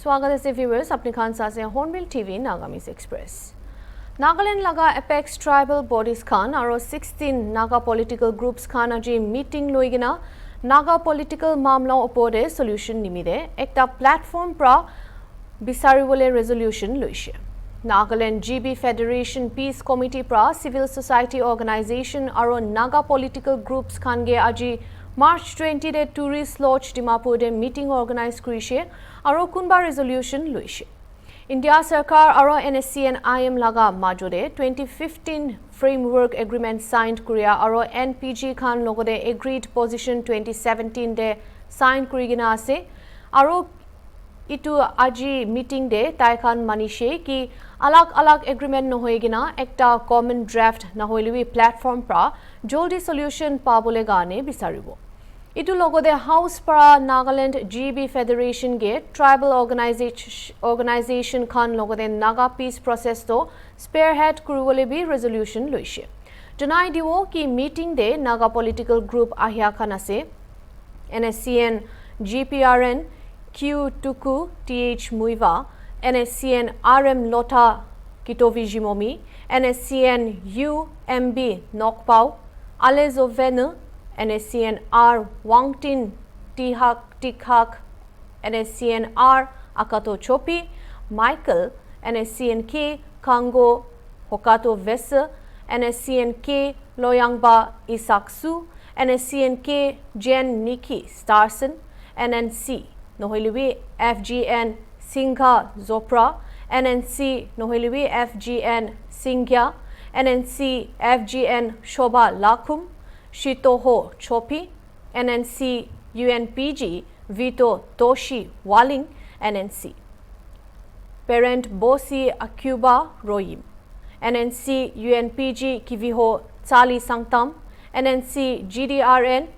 स्वागत है viewers अपने खान साथ से Hornbill TV Nagamese express Nagaland लगा एपेक्स ट्राइबल बॉडीज खान और 16 नागा पॉलिटिकल ग्रुप्स खान आज मीटिंग लोइगिना नागा पॉलिटिकल मामला उपरे सॉल्यूशन निमिदे एकटा प्लेटफॉर्म प्रा बिसारिबले रेजोल्यूशन लइसे Nagaland GB federation peace committee प्रा सिविल सोसाइटी ऑर्गेनाइजेशन और नागा पॉलिटिकल ग्रुप्स खान गे आज मार्च 20 दे टूरिस्ट लॉज डिमापुर दे मीटिंग ऑर्गेनाइज करिसे और कुनबा रेजोल्यूशन लइसे इंडिया सरकार और NSCN-IM लगा माजोदे 2015 फ्रेमवर्क एग्रीमेंट साइन करिया और NPG खान लगोदे एग्रीड पोजिशन 2017 दे साइन करिगिना आसे और इटु आजी मीटिंग दे ताइखान मानिशे कि अलग अलग एग्रीमेंट नहोइगिना एकटा कॉमन ड्राफ्ट नहोइलुई प्लेटफॉर्म प्रा जल्दी सॉल्यूशन पाबोले गाने बिसारिबो इटु लगोदे हाउस परा नागालैंड जीबी फेडरेशन गे ट्राइबल ऑर्गेनाइजेशन खान लगोदे नागा पीस प्रोसेस तो स्पेयरहेड कुरुवले भी रेजोल्यूशन लइसे जनाई दिवो कि मीटिंग दे नागा पॉलिटिकल ग्रुप आहिया खान आसे NSCN GPRN Q Tuku TH Muiva NSCN RM Lota Kitovi Jimomi NSCN UMB Nokpau Alezovenu NSCN R Wangtin Tihak Tikhak NSCN R Akato Chopi Michael NSCN K Kango Hokato Vese NSCN K Loyangba Isaksu NSCN K Jen Nikki Starson NNC Nohiliwi FGN Singha Zopra NNC Nohiliwi FGN Singha NNC FGN Shoba Lakum Shitoho Chopi NNC UNPG Vito Toshi Waling NNC Parent Bosi Akuba Royim NNC UNPG Kiviho Tsali Sangtam NNC GDRN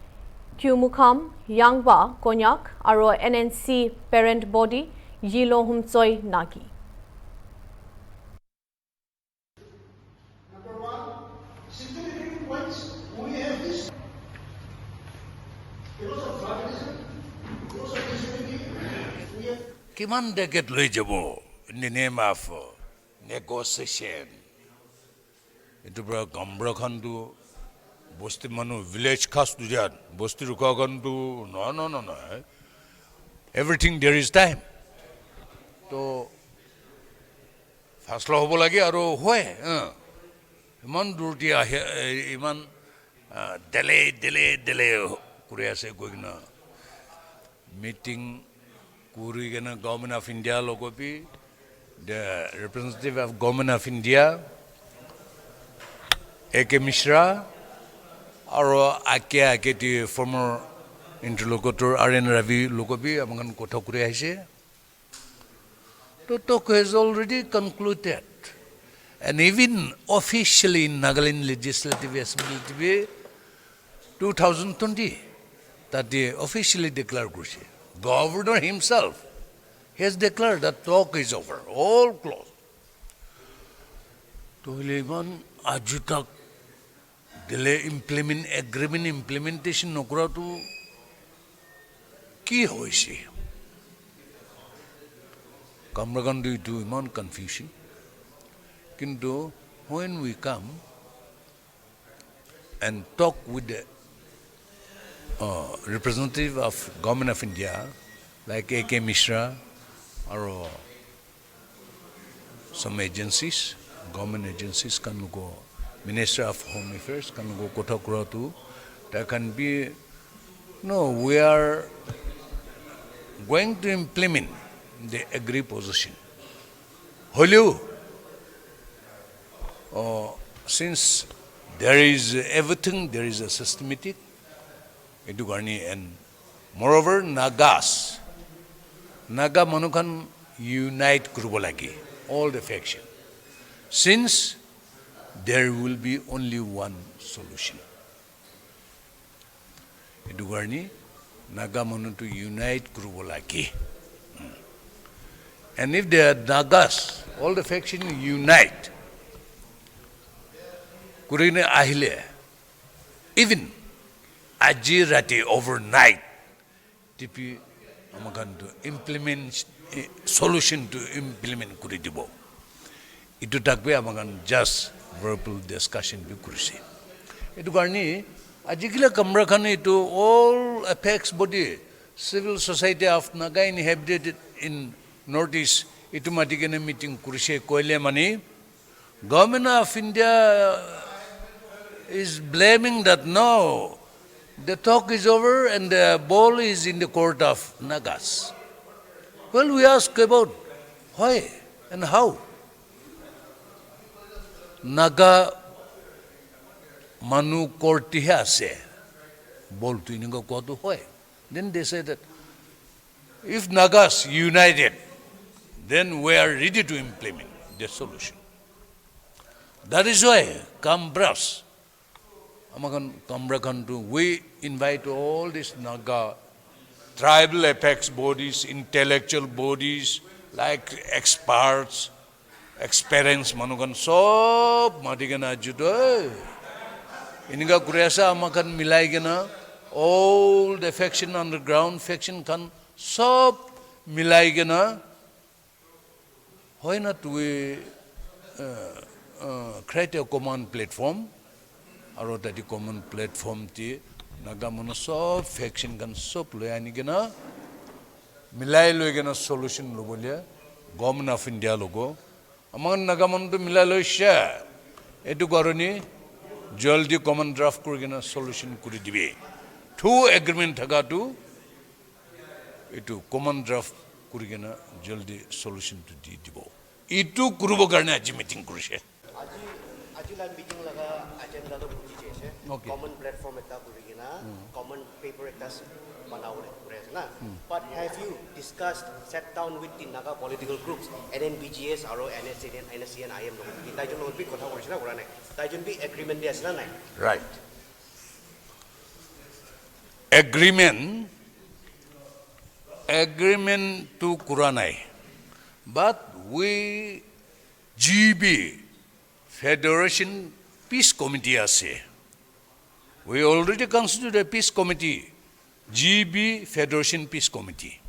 Kyumukham Yangba Konyak Aro NNC Parent Body Yilo Humtsoi Nagi Number one, significant points. We have this. Because of tribalism, because of disunity, we have. Kiman decade legible in the name of negotiation. Itu bra gambra khandu bosti manu village khas tu jan bosti ruka khandu no. Everything there is time. To fasla hobo lage aro hoy. Iman durti ahe iman delay kuri ase goigna meeting kuri gena government of India logopi the representative of government of India AK Mishra aro ake ti former interlocutor RN Ravi logopi amangan kotha kuri aise to talk has already concluded. And even officially in Nagaland Legislative Assembly 2020, that they officially declared Gushi. Governor himself has declared that talk is over, all closed. To Liman Ajutak delay agreement implementation nokra to ki hoishi. Kamragandu to Iman confusion. Kintu, when we come and talk with the representative of government of India, like AK Mishra or some agencies, government agencies can go, Minister of Home Affairs can go Kotakuratu, there can be, no, we are going to implement the agreed position. Holu. Since there is everything, there is a systematic, and moreover, Nagas, Naga Manukan unite Kurubolagi, all the faction. Since there will be only one solution. Edugarni, Naga Manu to unite Kurubolagi. And if the Nagas, all the factions unite, Kurine Ahile, even Ajirati overnight, TP Amagandu implement solution to implement kuri dibo. Itu takbe amagan just verbal discussion bi kurisi. Itu karni ajikila kamra khan itu all affects body civil society of Naga inhabited in Northeast itu matikene meeting kurisi koile mani government of India is blaming that no, the talk is over and the ball is in the court of Nagas. Well, we ask about why and how. Naga manu korti hai ase bol tu ininga kodu hoy. Then they say that if Nagas united, then we are ready to implement the solution. That is why Kambras, amagan Kambrakantu, we invite all these Naga tribal apex bodies, intellectual bodies, like experts, experience manukan sob madigana judo. Ininga kuresa amakan milai gana all the faction underground faction kan sob milai gana. Why not we create a common platform? Aro tadi common platform ti Naga mano sob faction kan sob loyani gana milai loy gana solution lobolia government of India logo. Among Nagaman to Milalo share. Etu Goroni, Joldi common draft Kurgina solution could be. Two agreement Tagatu, etu common draft Kurgina, Joldi solution to Dibo. Itu Kurubo Garnaji meeting Kurushe. Ajilan meeting laga agenda to Kurushe. Common platform at Kurigina, common paper at us, Manaure. But have you discussed, sat down with the Naga political groups, NNBGS, RO, NSCN, IM? Tajon will be Kota Warshina, Tajon be agreement, yes, Right. Agreement to Kuranai. But we, GB, Federation Peace Committee, we already constituted a peace committee. GB Federation Peace Committee.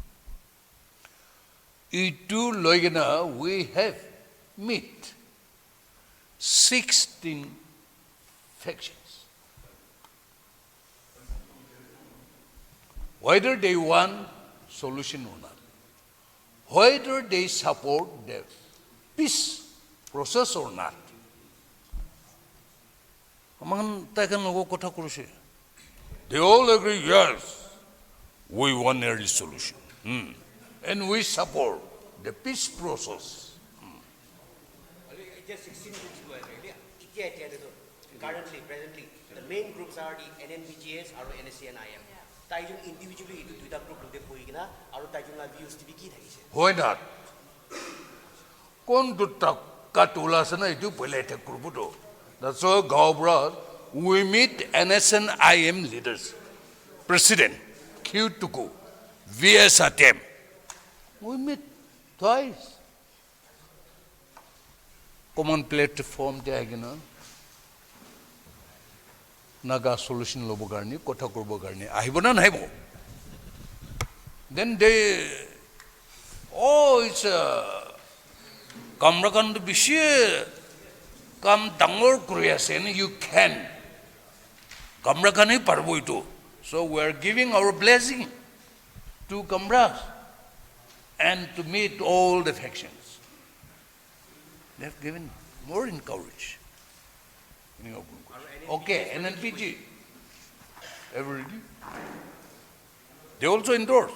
Itu loigana we have meet 16 factions. Whether they want solution or not, whether they support the peace process or not. Amangan takan logo kotha kuruse. They all agree, yes, we want a solution. And we support the peace process. Currently, presently, the main groups are the NNBGS, or NSCN, IM. Taijun individually to the group of the Puigina, or Taijun views to be key. Why not? Kon to Katulasana, do Peleta Kurbudo. That's all Gaubra. We meet NSNIM leaders, President Q2Ku, VS Atem. We meet twice. Common platform diagona Naga solution lobogarni, Kota Kurbogarni. Ahibonan Hebo. Then they, it's a Kamrakan to Bishi, come Tangor Kuriasen, you can. Kamrakani Parbuitu. So we are giving our blessing to Kamras and to meet all the factions. They have given more encourage. Okay, NNPG. Everybody. They also endorse.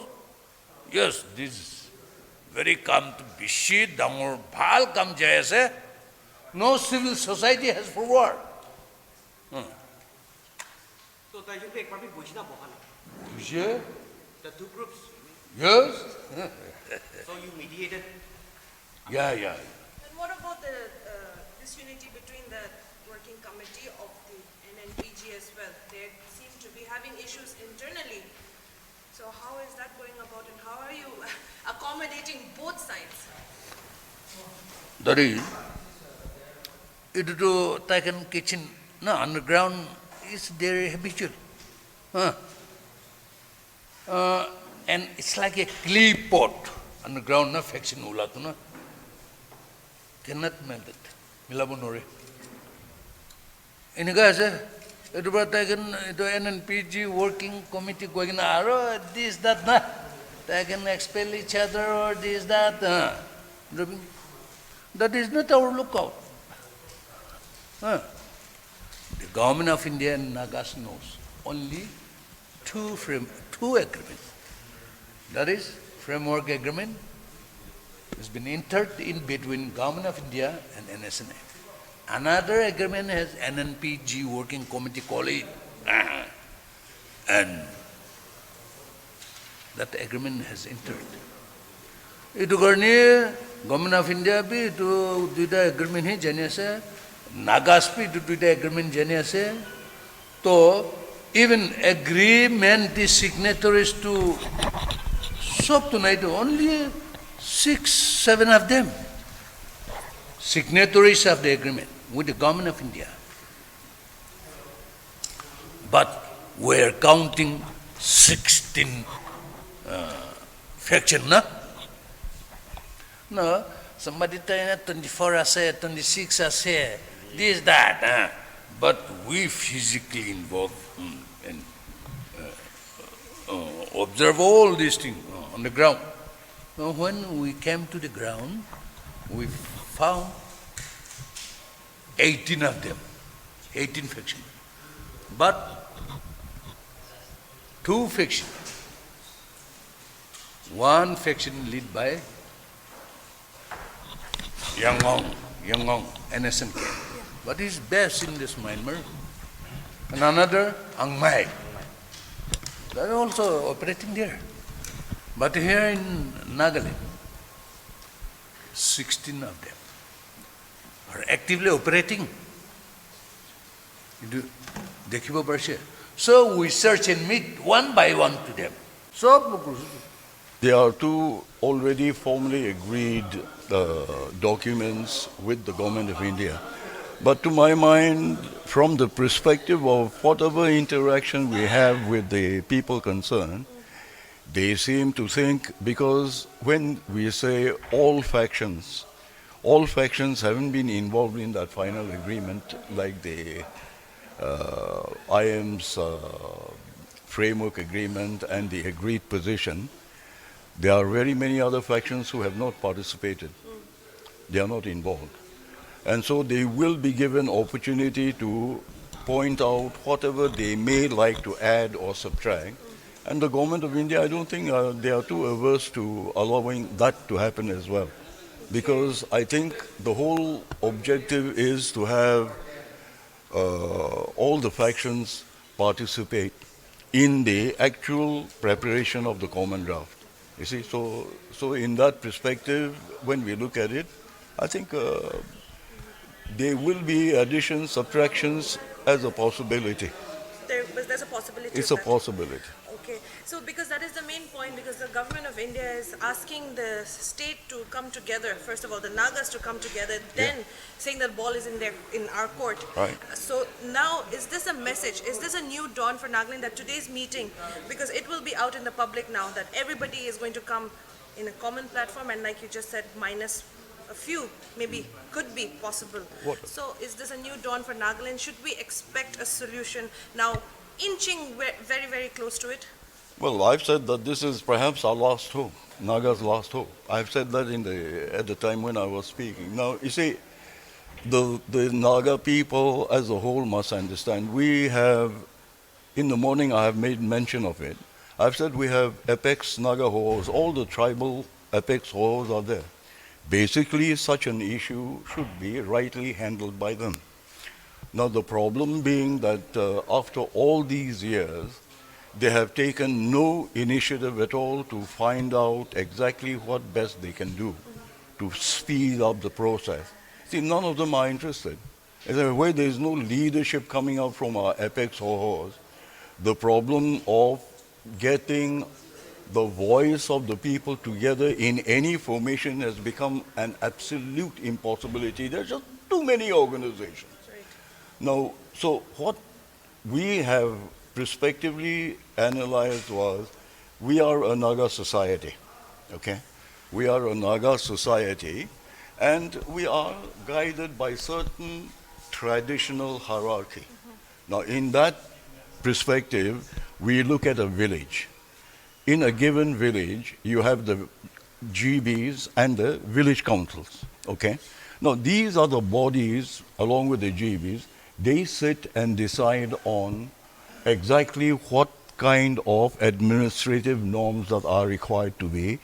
Yes, this is very come to Bishi, Dangor, Bhal come Jayase. No civil society has forward. So Taijun take probably Bujina Bohana. Sure. The two groups. Yes. So you mediated. Yeah. And what about the disunity between the working committee of the NNPG as well? They seem to be having issues internally. So how is that going about and how are you accommodating both sides? That is, it to Taken kitchen, no, underground is their habitual. And it's like a clay pot. underground na faction ula tu na cannot melt it milabo nore ini ga ase etu bata kan etu NNPG working committee going na aro this that na they can expel each other or this that that is not our lookout. The government of India and Nagas knows only two agreements. That is, framework agreement has been entered in between government of India and NSNA. Another agreement has NNPG working committee called it, and that agreement has entered. Itu karena government of India भी itu दुईटा agreement ही जाने से Nagas भी itu दुईटा agreement जाने से तो even agreement the signatories to SOP tonight only 6-7 of them signatories of the agreement with the government of India, but we are counting 16 faction na. No, somebody tell 24 ase, 26 ase, this, that. But we physically involved and observe all these things on the ground. Now, when we came to the ground, we found 18 of them, 18 factions. But 2 factions. One faction led by Yangon, NSNK. But he's best in this Myanmar. And another, Angmai. They're also operating there. But here in Nagaland, 16 of them are actively operating. So we search and meet one by one to them. So there are 2 already formally agreed documents with the government of India. But to my mind, from the perspective of whatever interaction we have with the people concerned, they seem to think, because when we say all factions haven't been involved in that final agreement, like the IM's framework agreement and the agreed position, there are very many other factions who have not participated. They are not involved. And so they will be given opportunity to point out whatever they may like to add or subtract. And the government of India, I don't think they are too averse to allowing that to happen as well. Because I think the whole objective is to have all the factions participate in the actual preparation of the common draft. You see, so in that perspective, when we look at it, I think there will be additions, subtractions as a possibility. There's a possibility. It's a possibility. Okay, so because that is the main point, because the government of India is asking the state to come together, first of all, the Nagas to come together, then saying that ball is in our court. Right. So now, is this a message? Is this a new dawn for Nagaland that today's meeting, because it will be out in the public now, that everybody is going to come in a common platform, and like you just said, minus a few, maybe, could be possible. What? So is this a new dawn for Nagaland? Should we expect a solution now, inching very, very close to it? Well, I've said that this is perhaps our last hope, Naga's last hope. I've said that at the time when I was speaking. Now, you see, the Naga people as a whole must understand. We have, in the morning I have made mention of it. I've said we have apex Naga Ho's, all the tribal apex Ho's are there. Basically, such an issue should be rightly handled by them. Now, the problem being that after all these years, they have taken no initiative at all to find out exactly what best they can do to speed up the process. See, none of them are interested. Where there is no leadership coming out from our apex Ho's, the problem of getting the voice of the people together in any formation has become an absolute impossibility. There's just too many organizations. Right. Now, so what we have prospectively analyzed was, we are a Naga society, okay? We are a Naga society, and we are guided by certain traditional hierarchy. Now, in that perspective, we look at a village. In a given village, you have the GBs and the village councils, okay? Now, these are the bodies, along with the GBs, they sit and decide on exactly what kind of administrative norms that are required to be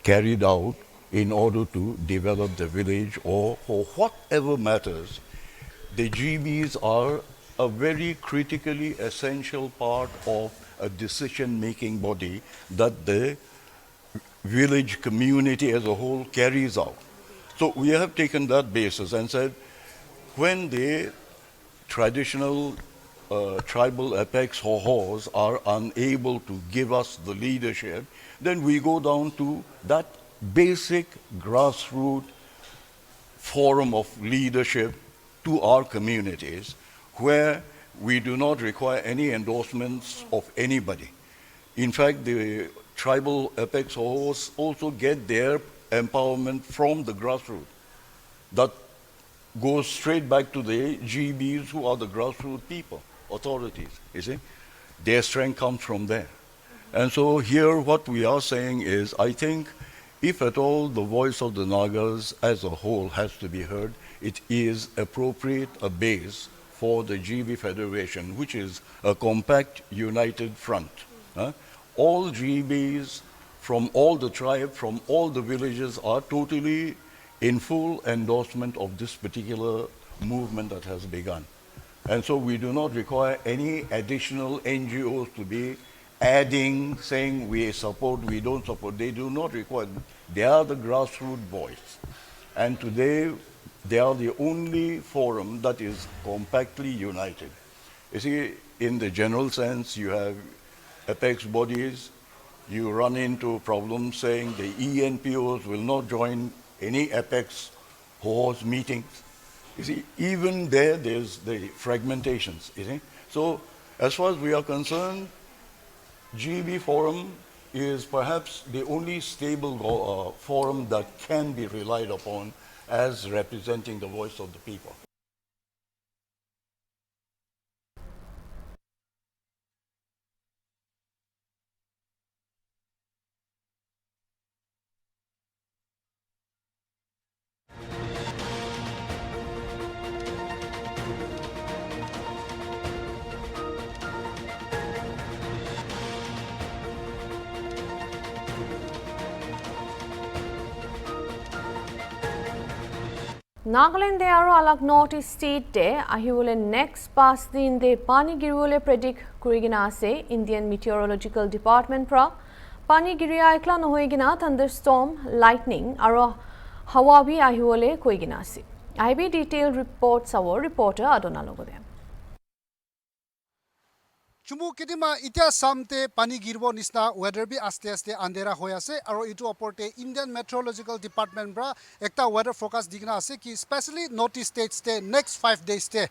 carried out in order to develop the village or for whatever matters. The GBs are a very critically essential part of a decision-making body that the village community as a whole carries out. So we have taken that basis and said, when the traditional tribal apex hohos are unable to give us the leadership, then we go down to that basic grassroots forum of leadership to our communities, where we do not require any endorsements of anybody. In fact, the tribal apex hohos also get their empowerment from the grassroots. That goes straight back to the GBs, who are the grassroots people, authorities, you see. Their strength comes from there. And so here what we are saying is, I think if at all the voice of the Nagas as a whole has to be heard, it is appropriate a base for the GB Federation, which is a compact, united front. All GBs from all the tribes, from all the villages are totally in full endorsement of this particular movement that has begun. And so we do not require any additional NGOs to be adding, saying we support, we don't support. They do not require. They are the grassroots voice. And today, they are the only forum that is compactly united. You see, in the general sense, you have apex bodies. You run into problems saying the ENPOs will not join any apex horse meetings. You see, even there's the fragmentations, you see. So, as far as we are concerned, GB Forum is perhaps the only stable forum that can be relied upon as representing the voice of the people. Nagaland de aro alag northeast state de ahiwole next past din de pani giriwole predict kurigina ase Indian Meteorological Department pra pani giria ekla nohoigina thunderstorm, lightning aro hawa bi ahiwole koigina ase. IB detailed reports our reporter Adona logode. Chumu kedima itia samte pani girbo nisna weather bi aste aste andera hoy ase aro itu oporte Indian Meteorological Department bra ekta weather forecast digna ase ki especially northeast states te next 5 days te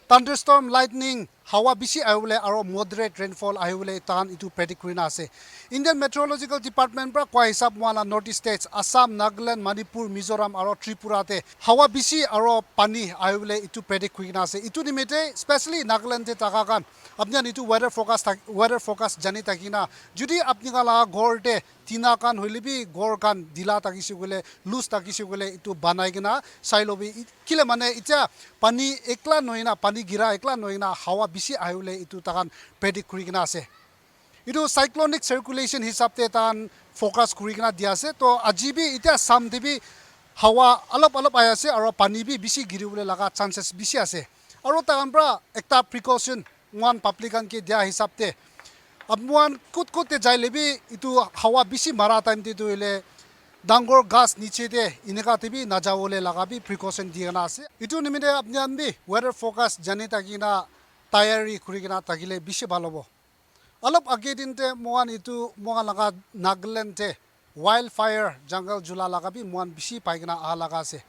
thunderstorm, lightning, hawa bishi ahule aro moderate rainfall ahule tan itu predict kurina ase. Indian Meteorological Department bra kwa hisab wala northeast states Assam, Nagaland, Manipur, Mizoram aro Tripura te hawa bishi aro pani ahule itu predict kurina ase. Itu nimite especially Nagaland te takakan apnian itu weather forecast jani takina judi apni kala gor te tina kan hoilibi gor kan dila takisi gole loose takisi gole itu banai gina sailobi kile mane itya pani ekla noina pani gira ekla noina hawa bisi ahule itu takan predict kurigina ase. Itu cyclonic circulation hisapte tan focus kurigina dia ase to ajibi itya samdibi hawa alop ayase aro pani bi bisi giribule laga chances bisi ase. Aro takan bra ekta precaution one publican ke dia hisapte abuan kut te jai lebi itu hawa bisi mara time te duile dangor gas niche de ineka tebi na jawole lagabi precaution diana ase itu nimide apnian bi weather forecast jani takina tayari kurigina takile bisi balobo alop age din te moan itu moan laga Nagaland te wildfire jungle jula lagabi moan bisi paigina a laga ase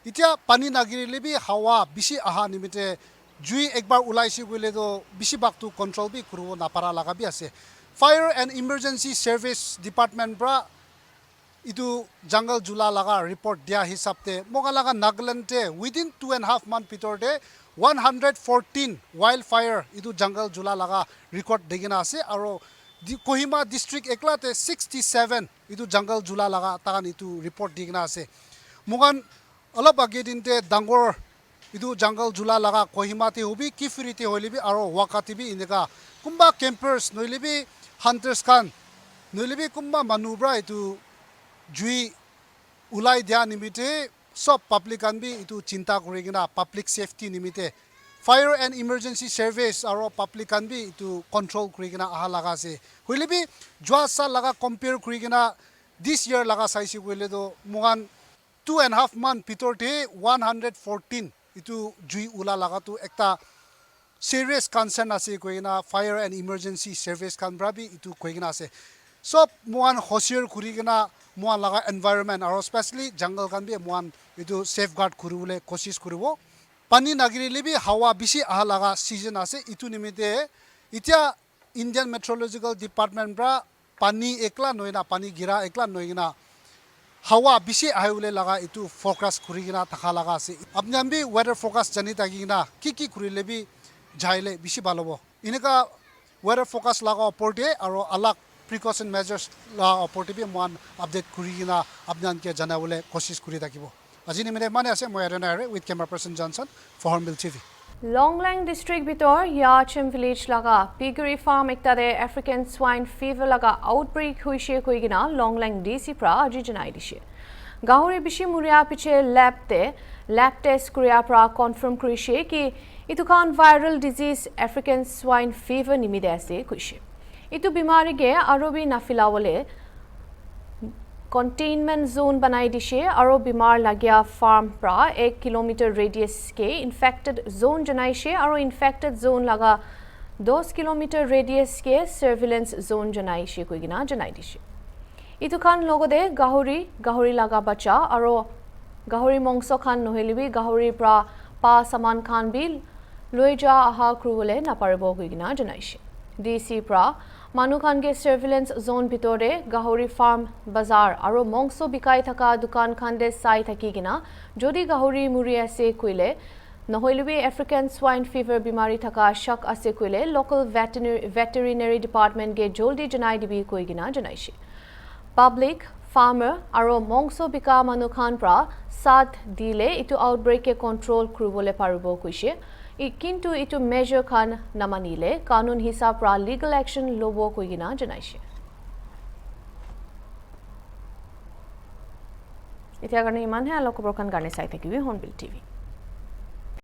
itia pani nagiri lebi hawa bisi aha nimite jui ekbar ulaisi gule do bisi baktu control bi kuru na para laga bi ase. Fire and Emergency Service Department bra ইটো জংগল জুলা লগা report দিয়া হিচাপতে মোকা লগা নাগালেণ্ডে within 2.5 month ভিতৰতে 114 wild fire ইটো জংগল জুলা লগা ৰেকৰ্ড দেখিনা আছে আৰু কোহিমা ডিষ্ট্ৰিক্ট একলাতে 67 ইটো জংগল জুলা লগা তাকান ইটো ৰিপৰ্ট দেখিনা আছে মোকান অলপ আগে দিনতে ডাঙৰ ইটো জংগল জুলা লগা কোহিমাতে হবি কিফিৰিতে হলিবি আৰু ওয়াকাতিবি ইনেকা কুম্বা কেম্পাৰ্ছ নইলিবি হান্টাৰ্ছ খান নইলিবি কুম্বা মানুহব্ৰা ইটো জুই উলাই দিয়া নিমিতে সব পাব্লিক আনবি ইটো চিন্তা কৰি কিনা পাব্লিক সেফটি নিমিতে ফায়াৰ এণ্ড ইমাৰ্জেঞ্চি সাৰ্ভিস আৰু পাব্লিক আনবি ইটো কন্ট্ৰোল কৰি কিনা আহা লগা আছে হইলিবি যোৱা সাল লগা কম্পেয়াৰ কৰি কিনা দিস ইয়াৰ লগা চাইছি কইলে তো মোগান 2.5 মান্থ ভিতৰতে 114 ইটো জুই উলা লাগাটো একটা serious concern আছে কইনা ফায়াৰ এণ্ড ইমাৰ্জেঞ্চি সাৰ্ভিস খান ব্ৰাবি ইটো কইনা আছে সব মোয়ান হসিয়াৰ খুৰি কিনা মোয়ান লগা এনভাইৰনমেন্ট আৰু স্পেশালি জংগল খান বি মোয়ান ইটো সেফ গাৰ্ড কৰিবলৈ কোশিশ কৰিব পানী নাগৰিলেবি হাৱা বেছি আহা লগা সিজন আছে ইটো নিমিতে এতিয়া ইণ্ডিয়ান মেট্ৰলজিক্যাল ডিপাৰ্টমেন্ট ব্ৰা পানী একলা নয়না পানী গিৰা একলা নয়না হাৱা বেছি আহিবলৈ লগা ইটো ফোকাস কৰি কিনা থাকা লগা আছে আপনি আমি ওয়েদাৰ ফোকাস জানি থাকি কিনা কি কৰিলেবি যাইলে বেছি ভাল হ'ব এনেকা ওয়েদাৰ ফোকাস লগা ওপৰতে আৰু আলাক প্ৰিকশ্যন মেজাৰ্ছ লগা ওপৰতে বি মান আপডেট কৰি কিনা আপোনালোকে জনাবলৈ কোশিশ কৰি থাকিব আজি নিমিতে মানে আছে মই এৰেনাৰে with camera person Johnson for Hornbill TV Longleng district ভিতর ইয়াচিম ভিলেজ লাগা পিগরি ফার্ম একটারে আফ্রিকান সোয়াইন ফিভার লাগা আউটব্রেক হইছে কইগিনা লংলেং ডিসি প্রা আজি জনাই দিছে গাহরি বেশি মুরিয়া পিছে ল্যাব টেস্ট করিয়া প্রা কনফার্ম করিছে কি ইতুখান viral disease African swine fever নিমিদে আছে কইছে ইতু বিমারিগে আরবি নাফিলাওলে कंटेनमेंट जोन बनाई दिशे और बीमार लगिया फार्म प्रा 1 किलोमीटर रेडियस के इन्फेक्टेड जोन जनाइशे और इन्फेक्टेड जोन लगा 10 किलोमीटर रेडियस के सर्विलेंस जोन जनाइशे कोइगिना जनाई दिशे इतुखान लोगोदे गाहरी लगा बच्चा और गाहरी मंगसो खान नहलिबि गाहरी प्रा पा सामान खान भी লৈ যা আহা ক্ৰুবলে নাপাৰিব কইগিনা জনাইছে ডিসি প্ৰা মানুখানকে সার্ভিলেন্স জোন ভিতরে গাহরি ফার্ম বাজার আর মংস বিকাই থাকা দোকান খান্ডে চাই থাকি কিনা যদি গাহরি মুরি আছে কইলে নহইলবি আফ্রিকান সোয়াইন ফিভার বিমারি থাকা শক আছে কইলে লোকাল ভেটেরিনারি ডিপার্টমেন্ট গে জলদি জনাই দিবি কই কিনা জনাইছে পাবলিক ফার্মার আর মংস বিকা মানুখান প্রা সাথ দিলে ইটো আউটব্রেকে কন্ট্রোল করবলে পারব কইছে কিন্তু ইটো মেজৰ খান নামানিলে কানুন হিসাব প্ৰা লিগেল একশন লব কইগিনা জনাইছে এতিয়া কাৰণে ইমানহে আলোকপ্ৰখান গানে চাই থাকিবি হৰ্নবিল টিভি